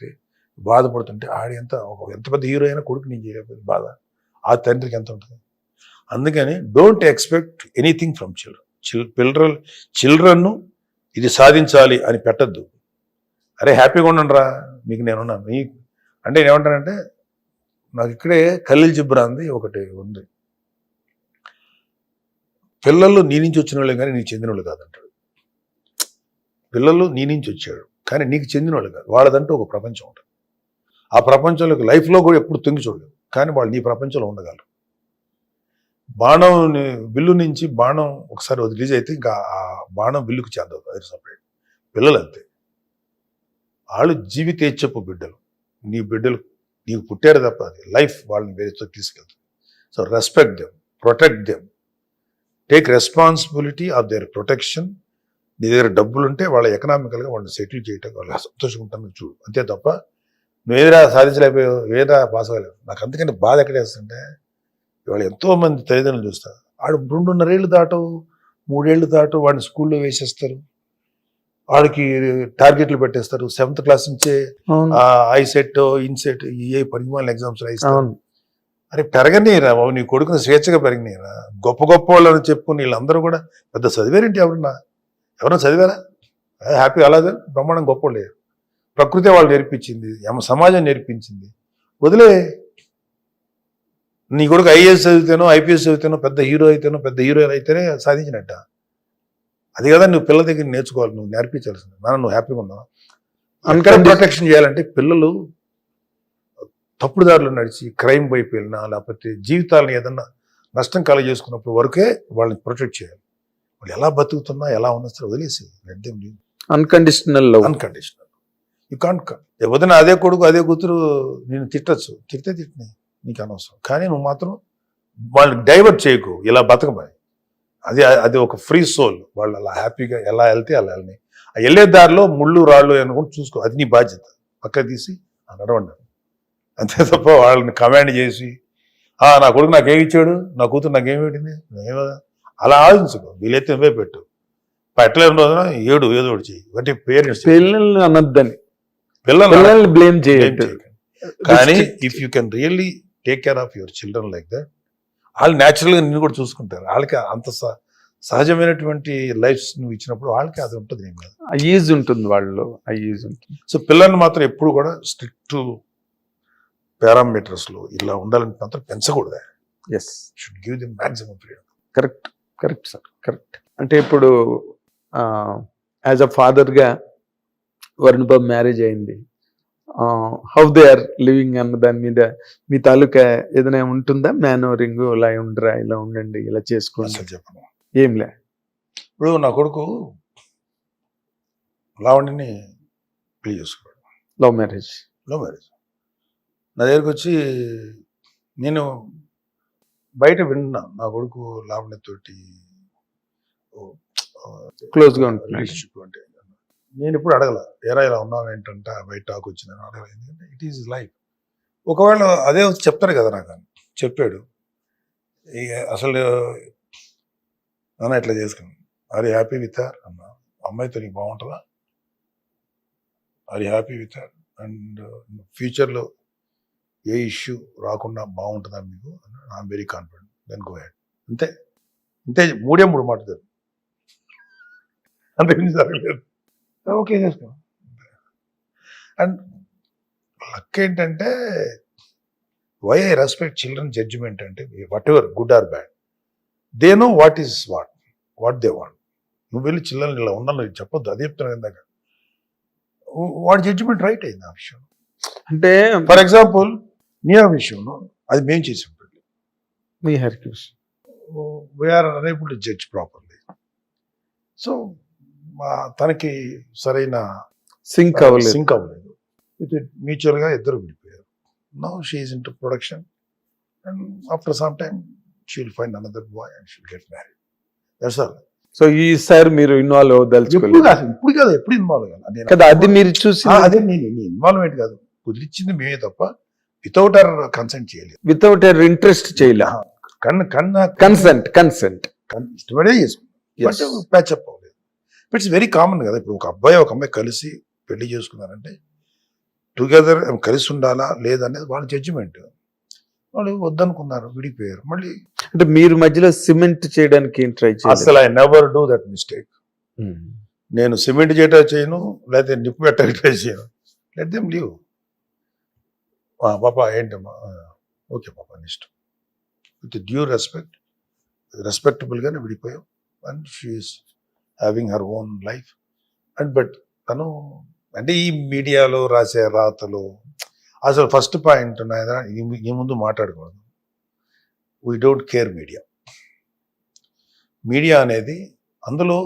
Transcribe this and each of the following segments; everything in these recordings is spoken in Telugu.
లేకపోతే బాధపడుతుంటే ఎంత పెద్ద హీరో అయినా కొడుకు నేను చేయలేకపోతే బాధ ఆ తండ్రికి ఎంత ఉంటుంది. అందుకని don't expect anything from children ఇది సాధించాలి అని పెట్టద్దు. అరే హ్యాపీగా ఉండండిరా, మీకు నేనున్నాను. మీకు అంటే నేనేమంటానంటే, నాకు ఇక్కడే ఖలీల్ జిబ్రాన్ది ఒకటి ఉంది, పిల్లలు నీ నుంచి వచ్చిన వాళ్ళే కానీ నీకు చెందిన వాళ్ళు కాదంటాడు. పిల్లలు నీ నుంచి వచ్చాడు కానీ నీకు చెందిన వాళ్ళు కాదు, వాళ్ళదంటూ ఒక ప్రపంచం ఉంటుంది. ఆ ప్రపంచంలోకి లైఫ్లో కూడా ఎప్పుడు తొంగి చూడలేదు, కానీ వాళ్ళు నీ ప్రపంచంలో ఉండగలరు. బాణం బిల్లు నుంచి బాణం ఒకసారి రిలీజ్ అయితే ఇంకా ఆ బాణం బిల్లుకు చేద్దాం, అది సపరేట్. పిల్లలు అంతే, వాళ్ళు జీవితేచ్ఛపు బిడ్డలు. నీ బిడ్డలు నీకు పుట్టారు తప్ప అది లైఫ్ వాళ్ళని వేరేతో తీసుకెళ్తుంది. So respect them, protect them, take responsibility of their protection. నీ దగ్గర డబ్బులు ఉంటే వాళ్ళ ఎకనామికల్గా వాళ్ళని సెటిల్ చేయటం, వాళ్ళు సంతోషంగా ఉంటాను చూడు, అంతే తప్ప నువ్వు ఏదైనా సాధించలేకపోయావు, ఏదైనా పాస్ అవ్వలేవు. నాకు అందుకని బాధ ఎక్కడేస్తుంటే, ఇవాళ ఎంతోమంది తల్లిదండ్రులు చూస్తారు, వాడు 2.5 ఏళ్ళు దాటు 3 ఏళ్ళు దాటు వాడిని స్కూల్లో వేసేస్తారు, వాడికి టార్గెట్లు పెట్టేస్తారు. 7th క్లాస్ నుంచే ఐసెట్ ఇన్సెట్ ఏ పనిమాలిన ఎగ్జామ్స్ రాయిస్తారు. అరే పెరగనీరా బాబు, నీ కొడుకుని స్వేచ్ఛగా పెరగనీరా. గొప్ప గొప్ప వాళ్ళని చెప్పుకుని వీళ్ళందరూ కూడా పెద్ద చదివారేంటి? ఎవరన్నా చదివారా? హ్యాపీ అలాగే బ్రహ్మాండం గొప్ప లేరు. ప్రకృతి వాళ్ళు నేర్పించింది, సమాజం నేర్పించింది. వదిలే, నీ కొడుకు ఐఏఎస్ చదివితేనో ఐపీఎస్ చదివితేనో పెద్ద హీరో అయితేనో పెద్ద హీరోయిన్ అయితేనే సాధించినట్ట. అది కదా నువ్వు పిల్లల దగ్గర నేర్చుకోవాలి, నువ్వు నేర్పించాల్సింది. నువ్వు హ్యాపీగా ఉన్నావు. అన్కరెక్ట్ ప్రొటెక్షన్ చేయాలంటే పిల్లలు తప్పుడు దారిలో నడిచి క్రైమ్ వైపు వెళ్ళినా, లేకపోతే జీవితాలను ఏదన్నా నష్టం కలగజేసుకున్నప్పుడు వరకే వాళ్ళని ప్రొటెక్ట్ చేయాలి. వాళ్ళు ఎలా బతుకుతున్నా ఎలా ఉన్నా సరే వదిలేసి అన్కండిషనల్ యూ కాంట్. వదిన అదే కొడుకు అదే కూతురు నేను తిట్టచ్చు, తిట్టినాయి నీకు అనవసరం. కానీ నువ్వు మాత్రం వాళ్ళని డైవర్ట్ చేయకు, ఇలా బతకబాయి. అది ఒక ఫ్రీ సోల్. వాళ్ళు అలా హ్యాపీగా ఎలా వెళ్తే అలా వెళ్ళని. ఆ వెళ్ళే దారిలో ముళ్ళు రాళ్ళు అనుకుంటూ చూసుకో, అది నీ బాధ్యత. పక్క తీసి నడవండి అంతే తప్ప వాళ్ళని కమాండ్ చేసి నా కొడుకు నాకేమి ఇచ్చాడు, నా కూతురు నాకేమి పెట్టింది, అలా ఆలోచించుకో. వీలైతే నువ్వే పెట్టు, పెట్టలేని రోజున ఏదో ఒకటి చెయ్యి. అంటే పేరెంట్స్ పిల్లల్ని అనొద్దని, పిల్లల్ని బ్లేమ్ చేయకండి. కానీ if you can really take care of your children like that, వాళ్ళు న్యాచురల్గా నిన్ను కూడా చూసుకుంటారు. వాళ్ళకి అంత సహజమైనటువంటి లైఫ్ నువ్వు ఇచ్చినప్పుడు వాళ్ళకి అది ఉంటుంది. నేను మీద ఈజ్ ఉంటుంది, వాళ్ళు ఈజ్ ఉంటుంది. సో పిల్లల్ని మాత్రం ఎప్పుడు కూడా స్ట్రిక్ట్ పారామీటర్స్లో ఇలా ఉండాలని మాత్రం పెంచకూడదు. Yes, should give them maximum freedom. Correct sir, correct. అంటే ఇప్పుడు యాజ్ అ ఫాదర్గా వరుణ్ బాబు మ్యారేజ్ అయింది, హౌ దే ఆర్ లివింగ్ అన్న దాని మీద మీ తాలూకా ఏదైనా ఉంటుందా? మేనోరింగ్, ఇలా ఉండరా, ఇలా ఉండండి, ఇలా చేసుకోండి, చెప్పను ఏం లే. ఇప్పుడు నా కొడుకు లావణ్యని పెళ్లి చేసుకున్నాడు, లవ్ మ్యారేజ్. నా దగ్గరికి వచ్చి నేను బయట విన్నా, నా కొడుకు లావణ్యతోటి క్లోజ్గా ఉంటుంది. అంటే నేను ఇప్పుడు అడగల, ఇలా ఉన్నావు ఏంటంటే బయట టాక్ వచ్చిందని అడగల. ఎందుకంటే ఇట్ ఈజ్ లైఫ్. ఒకవేళ అదే చెప్తారు కదా, నాకు చెప్పాడు అసలు నాన్న ఇట్లా చేసుకున్నాను, ఆర్ హ్యాపీ విత్ హర్ అన్న, అమ్మాయితో నీకు బాగుంటుందా, are happy with her, and ఫ్యూచర్లో ఏ ఇష్యూ రాకుండా బాగుంటుందా మీకు, I'm very confident, then go ahead. అంతే 3 మాటలు అంతకుమించి జరగలేదు. ఓకే చేసుకో. అండ్ లక్ ఏంటంటే, why I respect children judgement అంటే, whatever good or bad, they know what is what they want. నువ్వు వెళ్ళి చిల్డ్రన్ ఇలా ఉన్నాను చెప్పొద్దు, అది చెప్తున్నాను ఇందాక. వాడి జడ్జిమెంట్ రైట్ అయింది ఆ విషయం. అంటే ఫర్ ఎగ్జాంపుల్ నీ ఆ విషయంలో అది మేము చేసాం, we are unable to judge properly. So తనకి సరైన సింక్ అవ్వలేదు. మ్యూచువల్గా ఇద్దరు విడిపోయారు. Now she is into production, and after some time she will find another boy and she will get married. That's all. So ఈసారి మీరు ఇన్వాల్వ్ అవ్వదలుచుకోలేదు? ఇప్పుడు కాదు, ఎప్పుడు ఇన్వాల్వ్ కాదు కదా, అది మీరు చూసి అదే నీ ఇన్వాల్వ్మెంట్ కాదు, కుదిరిచ్చింది మేమే తప్ప వితౌట్ అవర్ కన్సెంట్ చేయలేదు, వితౌట్ అవర్ ఇంట్రెస్ట్ చేయలేదు. కన్సెంట్ ఇష్టపడే చేసుకున్నాం, ప్యాచప్ అవ్వలేదు. ఇట్స్ వెరీ కామన్ కదా. ఇప్పుడు ఒక అబ్బాయి కలిసి పెళ్లి చేసుకున్నారంటే టుగెదర్ కలిసి ఉండాలా లేదనేది వాళ్ళ జడ్జిమెంట్. వాళ్ళు వద్దనుకున్నారు, విడిపోయారు. మళ్ళీ అంటే మీరు మధ్యలో సిమెంట్ చేయడానికి ట్రై అసలు I never do that mistake. నేను సిమెంట్ చేయటం చేయను, లేకపోతే నిప్పు పెట్టడానికి ట్రై చేయను. Let them leave. పాప ఏంటమ్మా, ఓకే పాప నెక్స్ట్ విత్ డ్యూ రెస్పెక్ట్, రెస్పెక్టబుల్గానే విడిపోయాం. And she's having her own life. And but తను అంటే ఈ మీడియాలో రాసే రాతలు అసలు ఫస్ట్ పాయింట్ ఈ ముందు మాట్లాడకూడదు. We don't care media. Media అనేది అందులో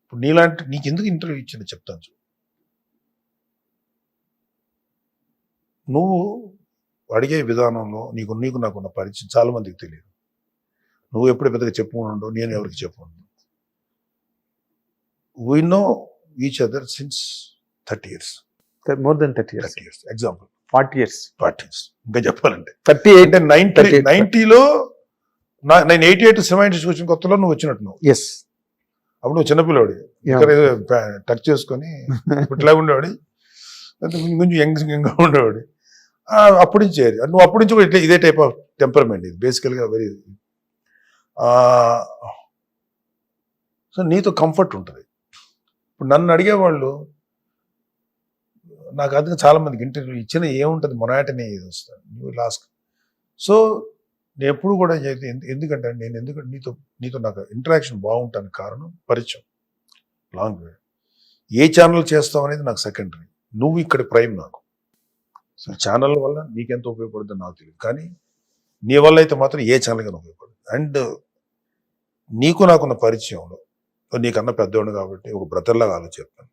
ఇప్పుడు నీలాంటి నీకు ఎందుకు ఇంటర్వ్యూ ఇచ్చింది చెప్తాను చూడు. నువ్వు అడిగే విధానంలో నీకు నాకున్న పరిచయం చాలా మందికి తెలియదు. నువ్వు ఎప్పుడు పెద్దగా చెప్పుకుండవు, నేను ఎవరికి చెప్పుకుంటాను. We know each other since 30 years. More than 30 years. Example 40 years. ఇంకా చెప్పాలంటే 38 అంటే 90లో నేను 88 సినిమా ఇండస్ట్రీకి వచ్చిన కొత్తలో నువ్వు వచ్చినట్టు నువ్వు. ఎస్. అప్పుడు నువ్వు చిన్నపిల్లవాడి, ఇక్కడ టచ్ చేసుకొని ఇట్లా ఉండేవాడి, కొంచెం యంగ్గా ఉండేవాడి. అప్పటి నుంచి నువ్వు అప్పటి నుంచి కూడా ఇదే టైప్ ఆఫ్ టెంపర్మెంట్. ఇది బేసికల్గా వెరీ సో నీతో కంఫర్ట్ ఉంటుంది. ఇప్పుడు నన్ను అడిగేవాళ్ళు నాకు అందుకే చాలా మందికి ఇంటర్వ్యూ ఇచ్చిన ఏముంటుంది మొనాటనే ఇది వస్తుంది నువ్వు లాస్ట్. సో నేను ఎప్పుడు కూడా ఎందుకంటే నీతో నాకు ఇంటరాక్షన్ బాగుంటాను కారణం పరిచయం, లాంగ్ వే. ఏ ఛానల్ చేస్తావు అనేది నాకు సెకండరీ. నువ్వు ఇక్కడ ప్రైమ్ నాకు. సో ఛానల్ వల్ల నీకెంత ఉపయోగపడుతుందో నాకు తెలియదు, కానీ నీ వల్ల అయితే మాత్రం ఏ ఛానల్గా ఉపయోగపడుతుంది. అండ్ నీకు నాకున్న పరిచయంలో నీకన్నా పెద్దవాడు కాబట్టి ఒక బ్రదర్లాగా ఆలోచిస్తాను.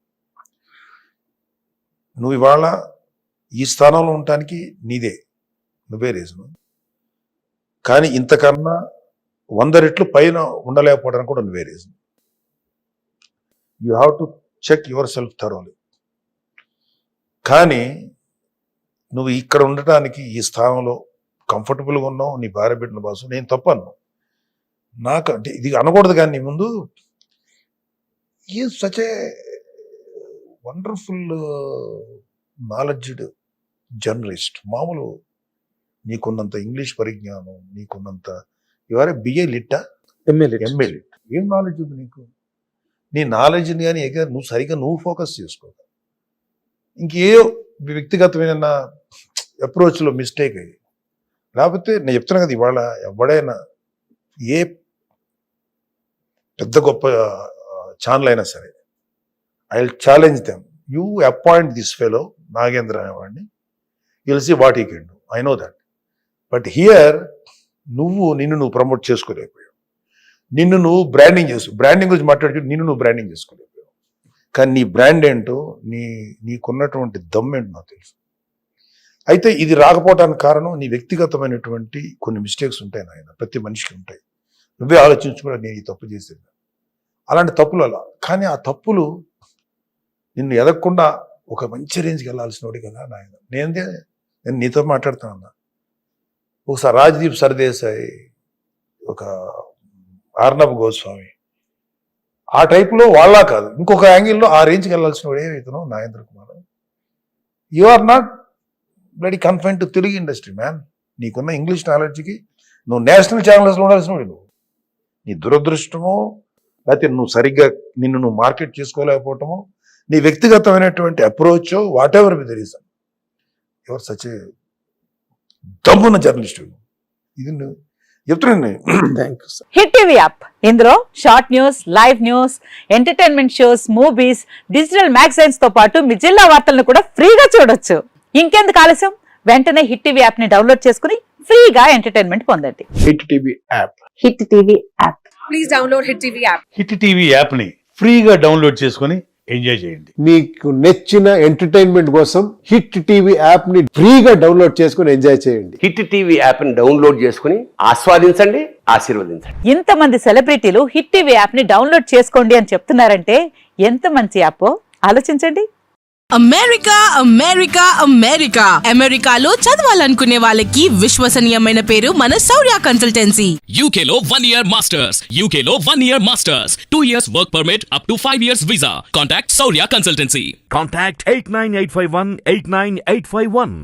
నువ్వు ఇవాళ ఈ స్థానంలో ఉండటానికి నువ్వే రీజను. కానీ ఇంతకన్నా 100 రెట్లు పైన ఉండలేకపోవడానికి కూడా నువ్వే reason. You have to check yourself thoroughly. కానీ నువ్వు ఇక్కడ ఉండటానికి ఈ స్థానంలో కంఫర్టబుల్గా ఉన్నావు, నీ భార్య బిడ్డల బాసు. నేను తప్పను, నాకు అంటే ఇది అనకూడదు, కానీ నీ ముందు is such a wonderful knowledged journalist. మామూలు నీకున్నంత ఇంగ్లీష్ పరిజ్ఞానం, నీకున్నంత ఇవారే బిఏ లిట్టా ఎంఏ లిట్, ఏం నాలెడ్జ్ ఉంది నీకు? నీ నాలెడ్జ్ని కానీ నువ్వు సరిగ్గా ఫోకస్ చేసుకో. ఇంకే వ్యక్తిగతమైన అప్రోచ్లో మిస్టేక్ అయ్యి, లేకపోతే నేను చెప్తున్నా కదా, ఇవాళ ఎవడైనా ఏ పెద్ద గొప్ప ఛానల్ అయినా సరే, I will challenge them, you appoint this fellow Nagendra అనేవాడిని, you'll see what he can do. I know that. But here నిన్ను ప్రమోట్ చేసుకోలేకపోయావు, నువ్వు బ్రాండింగ్ గురించి మాట్లాడుతూ నువ్వు బ్రాండింగ్ చేసుకోలేకపోయావు. కానీ నీ బ్రాండ్ ఏంటో, నీకున్నటువంటి దమ్ ఏంటో నాకు తెలుసు. అయితే ఇది రాకపోవడానికి కారణం నీ వ్యక్తిగతమైనటువంటి కొన్ని మిస్టేక్స్ ఉంటాయి నాయన, ప్రతి మనిషికి ఉంటాయి. నువ్వే ఆలోచించుకున్నా నేను ఈ తప్పు చేసేది, అలాంటి తప్పులు అలా. కానీ ఆ తప్పులు నిన్ను ఎదగకుండా ఒక మంచి రేంజ్కి వెళ్ళాల్సిన వాడి కదా నాయన. నేను నీతో మాట్లాడుతున్నా. ఒకసారి రాజ్దీప్ సర్దేశాయ్, ఒక అర్నబ్ గోస్వామి, ఆ టైప్లో వాళ్ళ కాదు, ఇంకొక యాంగిల్లో ఆ రేంజ్కి వెళ్ళాల్సిన వాడు ఏమైతున్నావు Nagendra Kumar. You are not bloody confine to Telugu industry man. నీకున్న ఇంగ్లీష్ నాలెడ్జ్కి నువ్వు నేషనల్ ఛానల్స్లో ఉండాల్సిన వాడు. నీ దురదృష్టమో, లేకపోతే నువ్వు సరిగ్గా నిన్ను మార్కెట్ చేసుకోలేకపోవటమో, నీ వ్యక్తిగతమైనటువంటి approach, what ever with the reason, your such a దమ్మున్న జర్నలిస్ట్. ఇది చెప్తున్నాను. హిట్ టీవీ యాప్, ఇందులో short news, live news, entertainment shows, movies, digital magazines తో పాటు మీ జిల్లా వార్తలను కూడా ఫ్రీగా చూడొచ్చు. ఇంకెందుకు ఆలస్యం, వెంటనే హిట్ టీవీ యాప్ ని డౌన్లోడ్ చేసుకుని ఫ్రీగా ఎంటర్టైన్మెంట్ పొందండి. Hit TV app. Hit TV app. Please download hit TV app. Hit TV యాప్ని ఫ్రీగా డౌన్లోడ్ చేసుకొని ఎంజాయ్ చేయండి. మీకు నచ్చిన ఎంటర్టైన్మెంట్ కోసం హిట్ టీవీ యాప్ ని ఫ్రీగా డౌన్లోడ్ చేసుకుని ఎంజాయ్ చేయండి. హిట్ టీవీ యాప్ ని డౌన్లోడ్ చేసుకుని ఆస్వాదించండి, ఆశీర్వదించండి. ఇంతమంది సెలబ్రిటీలు హిట్ టీవీ యాప్ ని డౌన్లోడ్ చేసుకోండి అని చెప్తున్నారంటే ఎంత మంచి యాప్ ఆలోచించండి. అమెరికా అమెరికా అమెరికా అమెరికాలో చదవాలనుకునే వాళ్ళకి విశ్వసనీయమైన పేరు మన శౌర్య consultancy. UK Law 1 Year Masters. UK Law 1 Year Masters. 2 years work permit up to 5 years visa. Contact Saurya Consultancy. Contact 89851 89851.